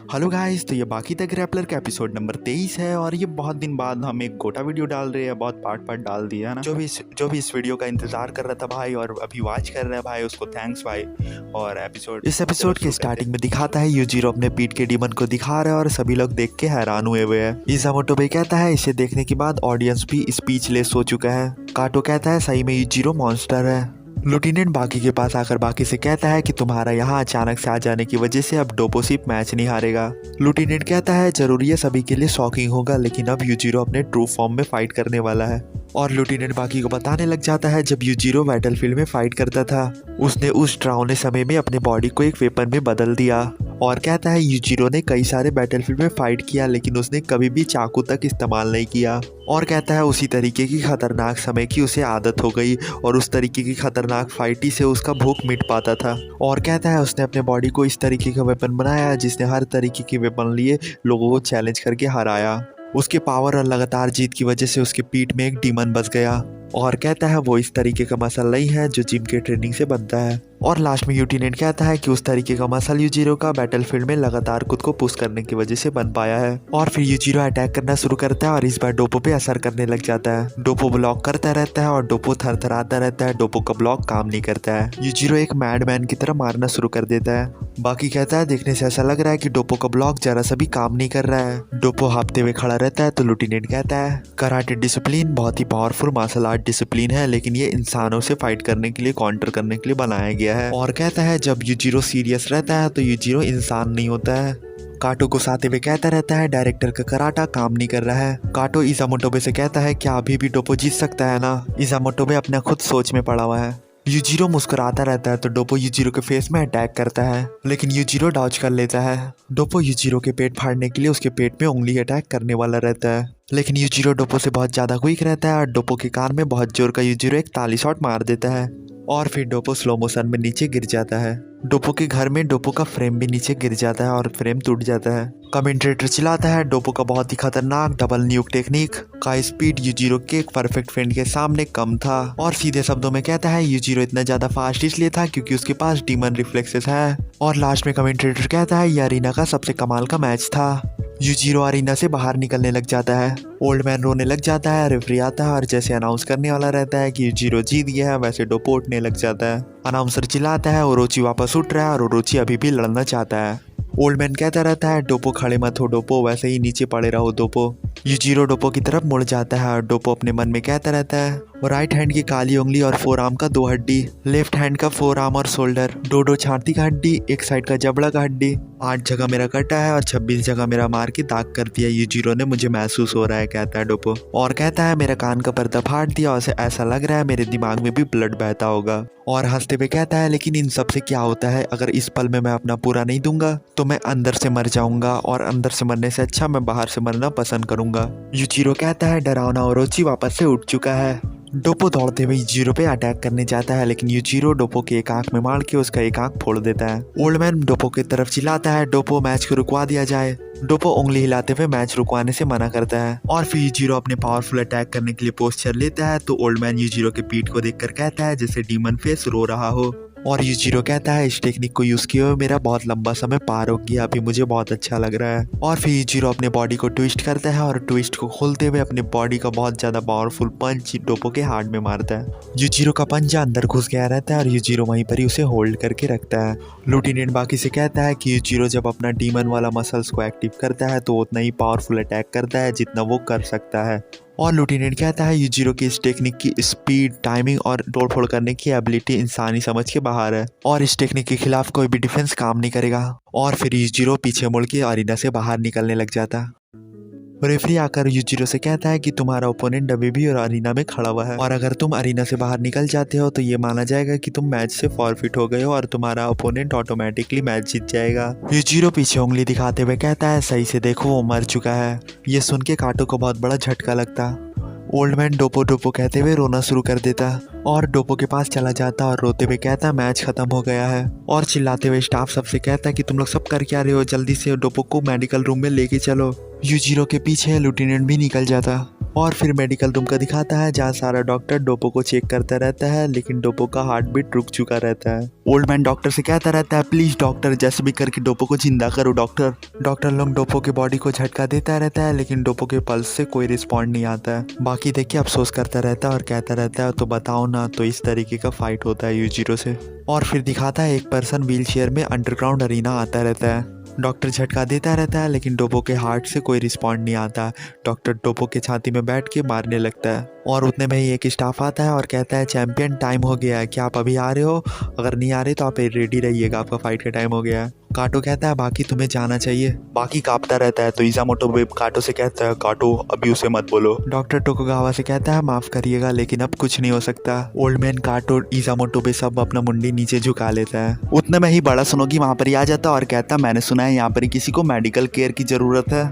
Hello guys, तो ये बाकी द ग्रैपलर का एपिसोड नंबर 23 है और ये बहुत दिन बाद हम एक गोटा वीडियो डाल रहे हैं। बहुत पार्ट डाल दिया है ना। जो भी इस वीडियो का इंतजार कर रहा था भाई और अभी वॉच कर रहा है भाई, उसको थैंक्स भाई। और इस एपिसोड के स्टार्टिंग में दिखाता है यूजीरो अपने पीठ के डीमन को दिखा रहा है और सभी लोग देख के हैरान हुए हैं। इज़ामोटो भी कहता है इसे देखने के बाद ऑडियंस भी स्पीचलेस हो चुका है। काटो कहता है सही में यूजीरो मॉन्स्टर है। लुटिनेंट बाकी के पास आकर बाकी से कहता है कि तुम्हारा यहाँ अचानक से आ जाने की वजह से अब डोपोसिप मैच नहीं हारेगा। लुटिनेंट कहता है जरूरी है सभी के लिए शॉकिंग होगा, लेकिन अब यूजीरो अपने ट्रू फॉर्म में फाइट करने वाला है। और लुटिनेंट बाकी को बताने लग जाता है जब यूजीरो बैटलफील्ड में फाइट करता था उसने उस डरावने समय में अपने बॉडी को एक वेपन में बदल दिया। और कहता है यूजीरो ने कई सारे बैटलफील्ड में फाइट किया लेकिन उसने कभी भी चाकू तक इस्तेमाल नहीं किया। और कहता है उसी तरीके की खतरनाक समय की उसे आदत हो गई और उस तरीके की खतरनाक फाइटी से उसका भूख मिट पाता था। और कहता है उसने अपने बॉडी को इस तरीके का वेपन बनाया जिसने हर तरीके के वेपन लिए लोगों को चैलेंज करके हराया। उसके पावर और लगातार जीत की वजह से उसके पीठ में एक डीमन बस गया। और कहता है वो इस तरीके का मसल नहीं है जो जिम के ट्रेनिंग से बनता है। और लास्ट में यूटिनेंट कहता है कि उस तरीके का मसल यूजीरो का बैटलफील्ड में लगातार खुद को पुश करने की वजह से बन पाया है। और फिर यूजीरो अटैक करना शुरू करता है और इस बार डोपो पे असर करने लग जाता है। डोपो ब्लॉक करता रहता है और डोपो थरथराता रहता है। डोपो का ब्लॉक काम नहीं करता है। यूजीरो एक मैडमैन की तरह मारना शुरू कर देता है। बाकी कहता है देखने से ऐसा लग रहा है कि डोपो का ब्लॉक जरा सा भी काम नहीं कर रहा है। डोपो हाँफते हुए खड़ा रहता है तो लुटिनेंट कहता है कराटे डिसिप्लिन बहुत ही पावरफुल मार्शल आर्ट डिसिप्लिन है, लेकिन ये इंसानों से फाइट करने के लिए, काउंटर करने के लिए बनाया गया है। और कहता है जब यूजीरो सीरियस रहता है तो यूजीरो इंसान नहीं होता है। काटो गुस्साते हुए कहता रहता है डायरेक्टर का कराटा काम नहीं कर रहा है। काटो इज़ामोटो से कहता है क्या अभी भी डोपो जीत सकता है ना। इज़ामोटो अपना खुद सोच में पड़ा हुआ है। यूजीरो मुस्कुराता रहता है तो डोपो यूजीरो के फेस में अटैक करता है लेकिन यूजीरो डॉज कर लेता है। डोपो यूजीरो के पेट फाड़ने के लिए उसके पेट में उंगली अटैक करने वाला रहता है लेकिन यूजीरो डोपो से बहुत ज्यादा क्विक रहता है और डोपो के कान में बहुत जोर का यूजीरो एक ताली शॉट मार देता है। और फिर डोपो स्लो मोशन में नीचे गिर जाता है। डोपो के घर में डोपो का फ्रेम भी नीचे गिर जाता है और फ्रेम टूट जाता है। कमेंटेटर चिल्लाता है डोपो का बहुत ही खतरनाक डबल न्यूक टेक्निक का स्पीड यूजीरो के एक परफेक्ट फ्रेंड के सामने कम था। और सीधे शब्दों में कहता है यूजीरो इतना ज्यादा फास्ट इसलिए था क्योंकि उसके पास डीमन रिफ्लेक्सेस है। और लास्ट में कमेंटेटर कहता है ये अरीना का सबसे कमाल का मैच था। यूजीरो अरीना से बाहर निकलने लग जाता है। ओल्ड मैन रोने लग जाता है। रेफरी आता है और जैसे अनाउंस करने वाला रहता है कि यूजीरो जीत गया है वैसे डोपो उठने लग जाता है। अनाउंसर चिल्लाता है ओरोची वापस उठ रहा है और ओरोची अभी भी लड़ना चाहता है। ओल्ड मैन कहता रहता है डोपो खड़े मत हो डोपो, वैसे ही नीचे पड़े रहो डोपो। यूजीरो डोपो की तरफ मुड़ जाता है और डोपो अपने मन में कहता रहता है राइट हैंड की काली उंगली और फोर आर्म का 2 हड्डी, लेफ्ट हैंड का फोर आर्म और शोल्डर, दो छाती का हड्डी, एक साइड का जबड़ा का हड्डी, 8 जगह मेरा कटा है और 26 जगह मेरा मार के दाग कर दिया यूजीरो ने, मुझे महसूस हो रहा है कहता है डोपो। और कहता है मेरा कान का पर्दा फाड़ दिया और ऐसा लग रहा है मेरे दिमाग में भी ब्लड बहता होगा। और हंसते हुए कहता है लेकिन इन सब से क्या होता है, अगर इस पल में मैं अपना पूरा नहीं दूंगा तो मैं अंदर से मर जाऊंगा और अंदर से मरने से अच्छा मैं बाहर से मरना पसंद करूंगा। यूजीरो कहता है डरावना ओरोची वापस से उठ चुका है। डोपो दौड़ते हुए यूजीरो पे अटैक करने जाता है लेकिन यूजीरो डोपो के एक आंख में मार के उसका एक आंख फोड़ देता है। ओल्ड मैन डोपो की तरफ चिल्लाता है डोपो मैच को रुकवा दिया जाए। डोपो उंगली हिलाते हुए मैच रुकवाने से मना करता है। और फिर यूजीरो अपने पावरफुल अटैक करने के लिए पोस्चर लेता है तो ओल्ड मैन यूजीरो के पीठ को देखकर कहता है जैसे डीमन फेस रो रहा हो। और यूजीरो कहता है इस टेक्निक को यूज किए हुए मेरा बहुत लंबा समय पार हो गया, अभी मुझे बहुत अच्छा लग रहा है। और फिर यूजीरो अपने बॉडी को ट्विस्ट करता है और ट्विस्ट को खोलते हुए अपने बॉडी का बहुत ज्यादा पावरफुल पंच डोपो के हार्ट में मारता है। यूजीरो का पंजा अंदर घुस गया रहता है और यूजीरो वहीं पर ही उसे होल्ड करके रखता है। लुटिनेंट बाकी से कहता है कि यूजीरो जब अपना डीमन वाला मसल्स को एक्टिव करता है तो उतना ही पावरफुल अटैक करता है जितना वो कर सकता है। और लुटिनेंट कहता है यूजीरो की इस टेक्निक की स्पीड, टाइमिंग और तोड़फोड़ करने की एबिलिटी इंसानी समझ के बाहर है और इस टेक्निक के खिलाफ कोई भी डिफेंस काम नहीं करेगा। और फिर यूजीरो पीछे मुड़ के अरीना से बाहर निकलने लग जाता। रेफरी आकर यूजीरो से कहता है कि तुम्हारा ओपोनेंट अभी भी और अरीना में खड़ा हुआ है और अगर तुम अरीना से बाहर निकल जाते हो तो ये माना जाएगा कि तुम मैच से फॉरफिट हो गए हो और तुम्हारा ओपोनेंट ऑटोमेटिकली मैच जीत जाएगा। यूजीरो पीछे उंगली दिखाते हुए कहता है सही से देखो वो मर चुका है। ये सुन के काटो को बहुत बड़ा झटका लगता। ओल्ड मैन डोपो डोपो कहते हुए रोना शुरू कर देता और डोपो के पास चला जाता और रोते हुए कहता मैच खत्म हो गया है। और चिल्लाते हुए स्टाफ सबसे कहता है कि तुम लोग सब कर क्या रहे हो, जल्दी से डोपो को मेडिकल रूम में लेके चलो। यूजीरो के पीछे लुटिनेंट भी निकल जाता। और फिर मेडिकल रूम का दिखाता है जहाँ सारा डॉक्टर डोपो को चेक करता रहता है, लेकिन डोपो का हार्ट बीट रुक चुका रहता है। ओल्ड मैन डॉक्टर से कहता रहता है, प्लीज डॉक्टर जैसे भी करके डोपो को जिंदा करो डॉक्टर। डॉक्टर लोग डोपो के बॉडी को झटका देता रहता है, लेकिन डोपो के पल्स से कोई रिस्पॉन्ड नहीं आता है। बाकी देख के अफसोस करता रहता है और कहता रहता है, तो बताओ ना, तो इस तरीके का फाइट होता है यूजीरो से। और फिर दिखाता है एक पर्सन व्हील चेयर में अंडरग्राउंड अरीना आता रहता है। डॉक्टर झटका देता रहता है, लेकिन डोपो के हार्ट से कोई रिस्पॉन्ड नहीं आता। डॉक्टर डोपो के छाती में बैठ के मारने लगता है और उतने में ही एक स्टाफ आता है और कहता है, चैंपियन टाइम हो गया है, क्या आप अभी आ रहे हो? अगर नहीं आ रहे तो आप रेडी रहिएगा, आपका फाइट का टाइम हो गया है। काटो कहता है, बाकी तुम्हें जाना चाहिए। बाकी कांपता रहता है तो इज़ामोटो काटो से कहता है, काटो अभी उसे मत बोलो। डॉक्टर टोकुगावा से कहता है, माफ करिएगा लेकिन अब कुछ नहीं हो सकता। ओल्ड मैन काटो इज़ामोटो सब अपना मुंडी नीचे झुका लेता है। उतने में ही बड़ा सुनोगी वहां पर ही आ जाता और कहता, मैंने सुना है यहाँ पर किसी को मेडिकल केयर की जरूरत है।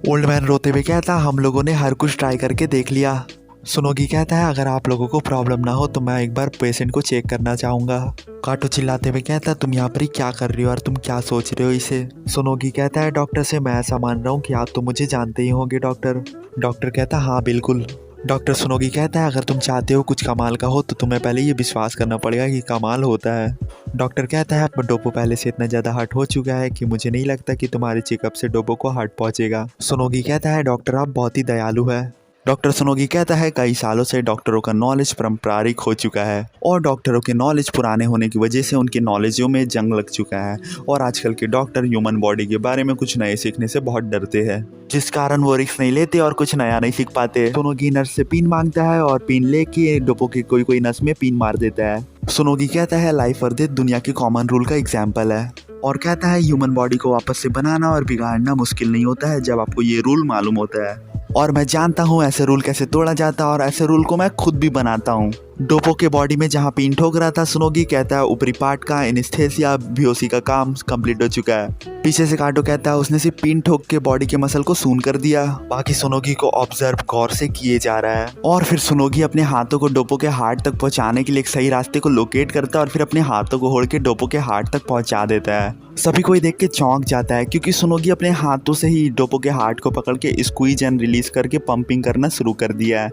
ओल्ड मैन रोते हुए कहता, हम लोगों ने हर कुछ ट्राई करके देख लिया। सुनोगी कहता है, अगर आप लोगों को प्रॉब्लम ना हो तो मैं एक बार पेशेंट को चेक करना चाहूँगा। काटो चिल्लाते हुए कहता है, तुम यहाँ पर ही क्या कर रही हो और तुम क्या सोच रहे हो इसे? सुनोगी कहता है, डॉक्टर से मैं ऐसा मान रहा हूँ कि आप तो मुझे जानते ही होंगे डॉक्टर। डॉक्टर कहता है, हाँ बिल्कुल। डॉक्टर सुनोगी कहता है, अगर तुम चाहते हो कुछ कमाल का हो तो तुम्हें पहले ये विश्वास करना पड़ेगा कि कमाल होता है। डॉक्टर कहता है, पर डोपो पहले से इतना ज़्यादा हर्ट हो चुका है कि मुझे नहीं लगता कि तुम्हारे चेकअप से डोपो को हर्ट पहुँचेगा। सुनोगी कहता है, डॉक्टर आप बहुत ही दयालु है। डॉक्टर सुनोगी कहता है, कई सालों से डॉक्टरों का नॉलेज पारंपरिक हो चुका है और डॉक्टरों के नॉलेज पुराने होने की वजह से उनके नॉलेजों में जंग लग चुका है और आजकल के डॉक्टर ह्यूमन बॉडी के बारे में कुछ नए सीखने से बहुत डरते हैं, जिस कारण वो रिस्क नहीं लेते और कुछ नया नहीं सीख पाते। सुनोगी नर्स से पिन मांगता है और पिन लेके डोपो के कोई नस में पिन मार देता है। सुनोगी कहता है, लाइफ और डेथ दुनिया के कॉमन रूल का एग्जाम्पल है और कहता है, ह्यूमन बॉडी को वापस से बनाना और बिगाड़ना मुश्किल नहीं होता है जब आपको ये रूल मालूम होता है और मैं जानता हूँ ऐसे रूल कैसे तोड़ा जाता है और ऐसे रूल को मैं खुद भी बनाता हूँ। डोपो के बॉडी में जहाँ पिन ठोक रहा था, सुनोगी कहता है, ऊपरी पार्ट का एनेस्थेसिया बेहोशी का काम कंप्लीट हो चुका है। पीछे से काटो कहता है, उसने सिर्फ पिन ठोक के बॉडी के मसल को सून कर दिया। बाकी सुनोगी को ऑब्जर्व गौर से किए जा रहा है और फिर सुनोगी अपने हाथों को डोपो के हार्ट तक पहुंचाने के लिए एक सही रास्ते को लोकेट करता है और फिर अपने हाथों को होड़ के डोपो के हार्ट तक पहुंचा देता है। सभी कोई देख के चौंक जाता है क्योंकि सुनोगी अपने हाथों से ही डोपो के हार्ट को पकड़ के स्क्वीज एंड रिलीज करके पंपिंग करना शुरू कर दिया है।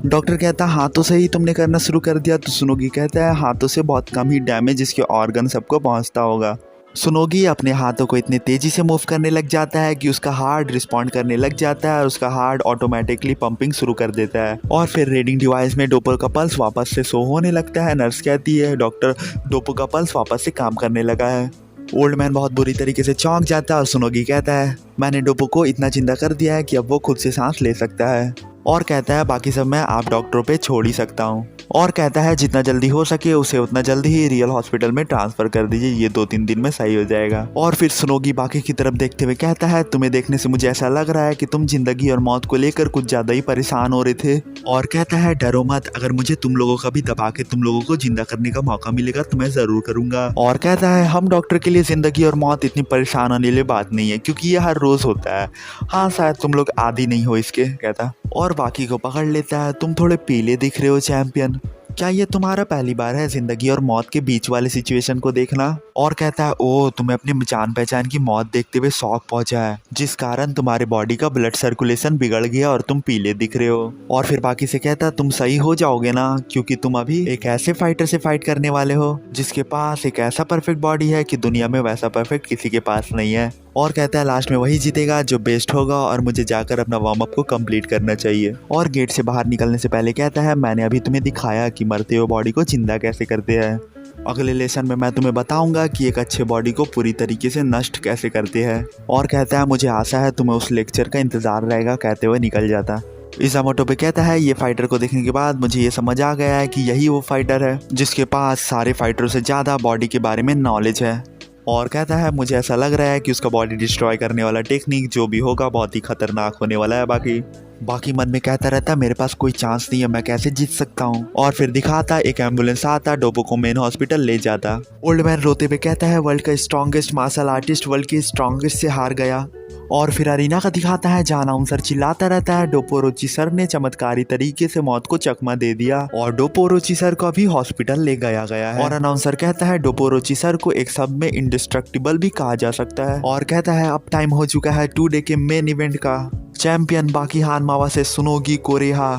डॉक्टर कहता है, हाथों से ही तुमने करना शुरू कर दिया? तो सुनोगी कहता है, हाथों से बहुत कम ही डैमेज इसके ऑर्गन सबको पहुंचता होगा। सुनोगी अपने हाथों को इतने तेजी से मूव करने लग जाता है कि उसका हार्ट रिस्पॉन्ड करने लग जाता है और उसका हार्ट ऑटोमेटिकली पंपिंग शुरू कर देता है और फिर रीडिंग डिवाइस में डोपो का पल्स वापस से शो होने लगता है। नर्स कहती है, डॉक्टर डोपो का पल्स वापस से काम करने लगा है। ओल्ड मैन बहुत बुरी तरीके से चौंक जाता है और सुनोगी कहता है, मैंने डोपो को इतना जिंदा कर दिया है कि अब वो खुद से सांस ले सकता है और कहता है, बाकी सब मैं आप डॉक्टरों पे छोड़ ही सकता हूँ और कहता है, जितना जल्दी हो सके उसे उतना जल्दी ही रियल हॉस्पिटल में ट्रांसफर कर दीजिए, ये 2-3 दिन में सही हो जाएगा। और फिर सुनोगी बाकी की तरफ देखते हुए कहता है, तुम्हें देखने से मुझे ऐसा लग रहा है कि तुम जिंदगी और मौत को लेकर कुछ ज्यादा ही परेशान हो रहे थे और कहता है, डरो मत, अगर मुझे तुम लोगों का भी दबा के तुम लोगों को जिंदा करने का मौका मिलेगा तो मैं जरूर करूंगा। और कहता है, हम डॉक्टर के लिए जिंदगी और मौत इतनी परेशान होने वाली बात नहीं है क्योंकि ये हर रोज होता है। हाँ शायद तुम लोग आदी नहीं हो इसके, कहता और बाकी को पकड़ लेता है। तुम थोड़े पीले दिख रहे हो चैंपियन, क्या ये तुम्हारा पहली बार है जिंदगी और मौत के बीच वाले सिचुएशन को देखना? और कहता है, ओ तुम्हें अपनी जान पहचान की मौत देखते हुए शौक पहुंचा है जिस कारण तुम्हारे बॉडी का ब्लड सर्कुलेशन बिगड़ गया और तुम पीले दिख रहे हो। और फिर बाकी से कहता है, तुम सही हो जाओगे ना क्योंकि तुम अभी एक ऐसे फाइटर से फाइट करने वाले हो जिसके पास एक ऐसा परफेक्ट बॉडी है कि दुनिया में वैसा परफेक्ट किसी के पास नहीं है। और कहता है, लास्ट में वही जीतेगा जो बेस्ट होगा और मुझे जाकर अपना वार्म अप को कंप्लीट करना चाहिए। और गेट से बाहर निकलने से पहले कहता है, मैंने अभी तुम्हें दिखाया कि मरते हुए बॉडी को जिंदा कैसे करते हैं, अगले लेसन में मैं तुम्हें बताऊंगा कि एक अच्छे बॉडी को पूरी तरीके से नष्ट कैसे करते हैं। और कहता है, मुझे आशा है तुम्हें उस लेक्चर का इंतजार रहेगा, कहते हुए निकल जाता। इज़ामोटो पे कहता है, ये फाइटर को देखने के बाद मुझे ये समझ आ गया है कि यही वो फाइटर है जिसके पास सारे फाइटरों से ज़्यादा बॉडी के बारे में नॉलेज है। और कहता है, मुझे ऐसा लग रहा है कि उसका बॉडी डिस्ट्रॉय करने वाला टेक्निक जो भी होगा बहुत ही खतरनाक होने वाला है। बाकी मन में कहता रहता है, मेरे पास कोई चांस नहीं है, मैं कैसे जीत सकता हूँ। और फिर दिखाता एक एम्बुलेंस आता, डोपो को मेन हॉस्पिटल ले जाता। ओल्ड मैन रोते हुए कहता है, वर्ल्ड का स्ट्रॉन्गेस्ट मार्शल आर्टिस्ट वर्ल्ड की स्ट्रॉन्गेस्ट से हार गया। और फिर अरीना का दिखाता है जहाँ अनाउंसर चिल्लाता रहता है, डोपोरोची सर ने चमत्कारी तरीके से मौत को चकमा दे दिया और डोपोरोची सर को अभी हॉस्पिटल ले गया है। और अनाउंसर कहता है, डोपोरोची सर को एक शब्द में इंडिस्ट्रक्टिबल भी कहा जा सकता है। और कहता है, अब टाइम हो चुका है 2 डे के मेन इवेंट का। चैंपियन बाकी हानमावा से सुनोगी कोरेहा।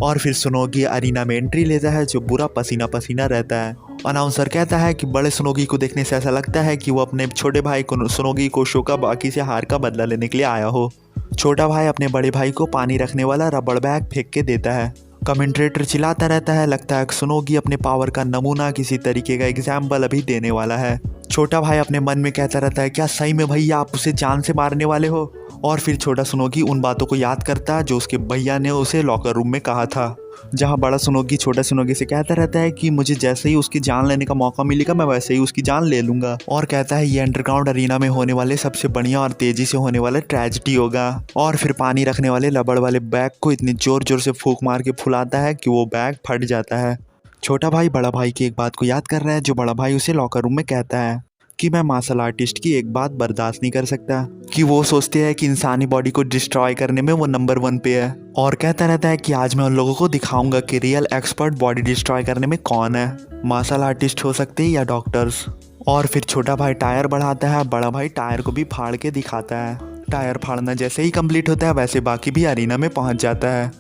और फिर सुनोगी अरीना में एंट्री लेता है जो पूरा पसीना पसीना रहता है। अनाउंसर कहता है कि बड़े सुनोगी को देखने से ऐसा लगता है कि वो अपने छोटे भाई को सुनोगी को शो का बाकी से हार का बदला लेने के लिए आया हो। छोटा भाई अपने बड़े भाई को पानी रखने वाला रबड़ बैग फेंक के देता है। कमेंट्रेटर चिल्लाता रहता है, लगता है सुनोगी अपने पावर का नमूना किसी तरीके का एग्जाम्पल अभी देने वाला है। छोटा भाई अपने मन में कहता रहता है, क्या सही में भैया आप उसे जान से मारने वाले हो। और फिर छोटा सुनोगी उन बातों को याद करता है जो उसके भैया ने उसे लॉकर रूम में कहा था, जहां बड़ा सुनोगी छोटा सुनोगी से कहता रहता है कि मुझे जैसे ही उसकी जान लेने का मौका मिलेगा मैं वैसे ही उसकी जान ले लूंगा। और कहता है ये अंडरग्राउंड अरीना में होने वाले सबसे बढ़िया और तेजी से होने वाला ट्रेजेडी होगा। और फिर पानी रखने वाले रबड़ वाले बैग को इतनी जोर जोर से फूंक मार के फुलाता है कि वो बैग फट जाता है। छोटा भाई बड़ा भाई की एक बात को याद कर रहा है जो बड़ा भाई उसे लॉकर रूम में कहता है कि मैं मार्शल आर्टिस्ट की एक बात बर्दाश्त नहीं कर सकता कि वो सोचते हैं कि इंसानी बॉडी को डिस्ट्रॉय करने में वो नंबर 1 पे है। और कहता रहता है कि आज मैं उन लोगों को दिखाऊंगा कि रियल एक्सपर्ट बॉडी डिस्ट्रॉय करने में कौन है, मार्शल आर्टिस्ट हो सकते हैं या डॉक्टर्स। और फिर छोटा भाई टायर बढ़ाता है, बड़ा भाई टायर को भी फाड़ के दिखाता है। टायर फाड़ना जैसे ही कंप्लीट होता है वैसे बाकी भी अरीना में पहुंच जाता है।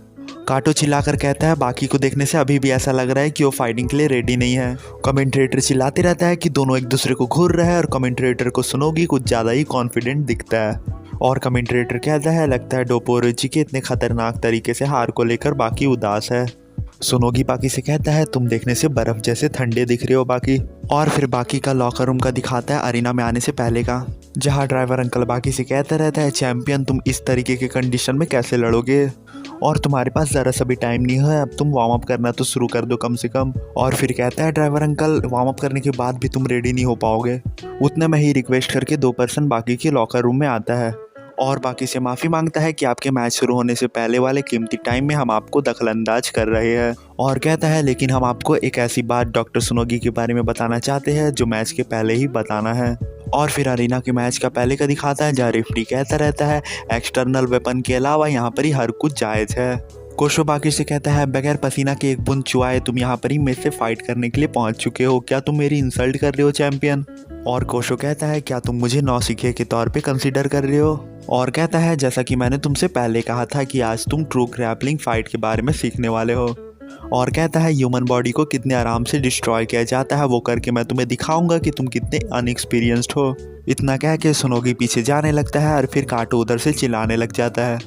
काटो चिल्लाकर कहता है बाकी को देखने से अभी भी ऐसा लग रहा है कि वो फाइटिंग के लिए रेडी नहीं है। कमेंट्रेटर चिल्लाते रहता है कि दोनों एक दूसरे को घूर रहे हैं और कमेंट्रेटर को सुनोगी कुछ ज़्यादा ही कॉन्फिडेंट दिखता है। और कमेंट्रेटर कहता है लगता है डोपोरोची के इतने खतरनाक तरीके से हार को लेकर बाकी उदास है। सुनोगी बाकी से कहता है तुम देखने से बर्फ जैसे ठंडे दिख रहे हो बाकी। और फिर बाकी का लॉकर रूम का दिखाता है अरीना में आने से पहले का, जहाँ ड्राइवर अंकल बाकी से कहता रहता है चैंपियन तुम इस तरीके के कंडीशन में कैसे लड़ोगे और तुम्हारे पास ज़रा सा भी टाइम नहीं है, अब तुम वार्म अप करना तो शुरू कर दो कम से कम। और फिर कहता है ड्राइवर अंकल वार्म अप करने के बाद भी तुम रेडी नहीं हो पाओगे। उतने में ही रिक्वेस्ट करके 2 पर्सन बाकी के लॉकर रूम में आता है और बाकी से माफ़ी मांगता है कि आपके मैच शुरू होने से पहले वाले कीमती टाइम में हम आपको दखलंदाज कर रहे हैं। और कहता है लेकिन हम आपको एक ऐसी बात डॉक्टर सुनोगी के बारे में बताना चाहते हैं जो मैच के पहले ही बताना है। और फिर अरीना के मैच का पहले का दिखाता है जहाँ रेफरी कहता रहता है एक्सटर्नल वेपन के अलावा यहाँ पर ही हर कुछ जायज़ है। कोशो बाकी से कहता है बगैर पसीना के एक बूंद चुआए तुम यहाँ पर ही मेरे से फाइट करने के लिए पहुँच चुके हो, क्या तुम मेरी इंसल्ट कर रहे हो चैंपियन। और कोशो कहता है क्या तुम मुझे नौसिखिए के तौर पे कंसीडर कर रहे हो। और कहता है जैसा कि मैंने तुमसे पहले कहा था कि आज तुम ट्रू ग्रैपलिंग फाइट के बारे में सीखने वाले हो। और कहता है ह्यूमन बॉडी को कितने आराम से डिस्ट्रॉय किया जाता है वो करके मैं तुम्हें दिखाऊंगा कि तुम कितने अनएक्सपीरियंस्ड हो। इतना कह के सुनोगी पीछे जाने लगता है और फिर काटो उधर से चिल्लाने लग जाता है।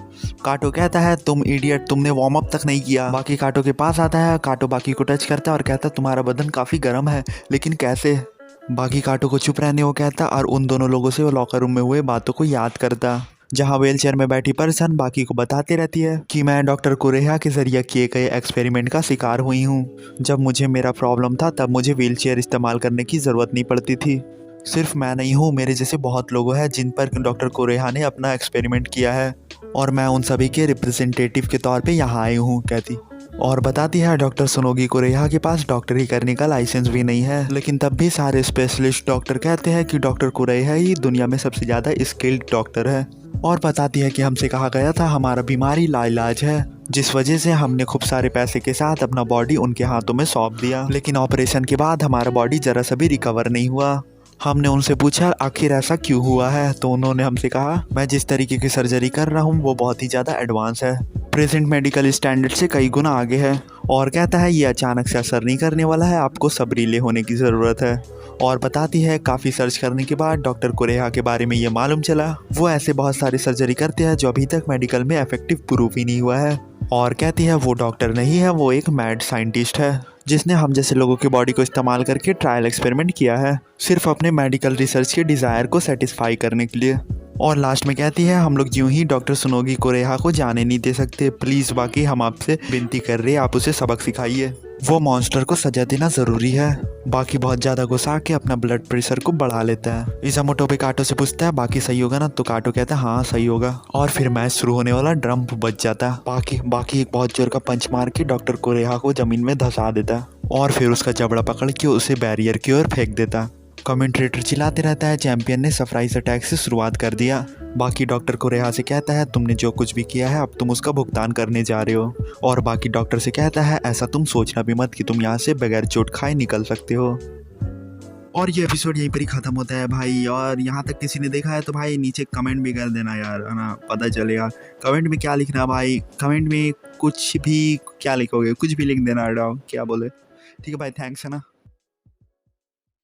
काटो कहता है तुम इडियट, तुमने वार्म अप तक नहीं किया। बाकी काटो के पास आता है, काटो बाकी को टच करता है और कहता तुम्हारा बदन काफ़ी गर्म है, लेकिन कैसे। बाकी काटो को चुप रहने को कहता और उन दोनों लोगों से वो लॉकर रूम में हुए बातों को याद करता, जहां व्हीलचेयर में बैठी पर्सन बाकी को बताती रहती है कि मैं डॉक्टर कुरेहा के जरिए किए गए एक्सपेरिमेंट का शिकार हुई हूं। जब मुझे मेरा प्रॉब्लम था तब मुझे व्हीलचेयर इस्तेमाल करने की ज़रूरत नहीं पड़ती थी। सिर्फ मैं नहीं हूँ, मेरे जैसे बहुत लोग हैं जिन पर डॉक्टर कुरेहा ने अपना एक्सपेरिमेंट किया है और मैं उन सभी के रिप्रेजेंटेटिव के तौर पे यहाँ आई हूँ कहती। और बताती है डॉक्टर सुनोगी कुरेहा के पास डॉक्टरी करने का लाइसेंस भी नहीं है, लेकिन तब भी सारे स्पेशलिस्ट डॉक्टर कहते हैं कि डॉक्टर कुरेहा ही दुनिया में सबसे ज़्यादा स्किल्ड डॉक्टर है। और बताती है कि हमसे कहा गया था हमारा बीमारी लाइलाज है, जिस वजह से हमने खूब सारे पैसे के साथ अपना बॉडी उनके हाथों में सौंप दिया, लेकिन ऑपरेशन के बाद हमारा बॉडी ज़रा सा भी रिकवर नहीं हुआ। हमने उनसे पूछा आखिर ऐसा क्यों हुआ है, तो उन्होंने हमसे कहा मैं जिस तरीके की सर्जरी कर रहा हूँ वो बहुत ही ज़्यादा एडवांस है, प्रेजेंट मेडिकल स्टैंडर्ड से कई गुना आगे है। और कहता है ये अचानक से असर नहीं करने वाला है, आपको सबरीले होने की ज़रूरत है। और बताती है काफ़ी सर्च करने के बाद डॉक्टर कुरेहा के बारे में ये मालूम चला वो ऐसे बहुत सारी सर्जरी करते हैं जो अभी तक मेडिकल में इफेक्टिव प्रूफ ही नहीं हुआ है। और कहती है वो डॉक्टर नहीं है, वो एक मैड साइंटिस्ट है जिसने हम जैसे लोगों की बॉडी को इस्तेमाल करके ट्रायल एक्सपेरिमेंट किया है, सिर्फ अपने मेडिकल रिसर्च के डिज़ायर को सेटिस्फाई करने के लिए। और लास्ट में कहती है हम लोग यूं ही डॉक्टर सुनोगी कुरेहा को जाने नहीं दे सकते, प्लीज़ बाकी हम आपसे विनती कर रहे हैं आप उसे सबक सिखाइए, वो मॉन्स्टर को सजा देना ज़रूरी है। बाकी बहुत ज़्यादा गुस्सा के अपना ब्लड प्रेशर को बढ़ा लेता है। इज़ामोटो पे काटो से पूछता है बाकी सही होगा ना, तो काटो कहता है हाँ सही होगा। और फिर मैच शुरू होने वाला ड्रम बज जाता है। बाकी एक बहुत जोर का पंच मार के डॉक्टर कुरेहा को ज़मीन में धंसा देता है और फिर उसका जबड़ा पकड़ के उसे बैरियर की ओर फेंक देता। कमेंट्रेटर चिल्लाते रहता है चैंपियन ने सरप्राइज अटैक से शुरुआत कर दिया। बाकी डॉक्टर कुरेहा से कहता है तुमने जो कुछ भी किया है अब तुम उसका भुगतान करने जा रहे हो। और बाकी डॉक्टर से कहता है ऐसा तुम सोचना भी मत कि तुम यहाँ से बगैर चोट खाए निकल सकते हो। और ये एपिसोड यहीं पर ही ख़त्म होता है भाई। और यहाँ तक किसी ने देखा है तो भाई नीचे कमेंट भी कर देना यार, है ना, पता चलेगा। कमेंट में क्या लिखना भाई, कमेंट में कुछ भी क्या लिखोगे, कुछ भी लिख देना, क्या बोले। ठीक है भाई, थैंक्स, है ना।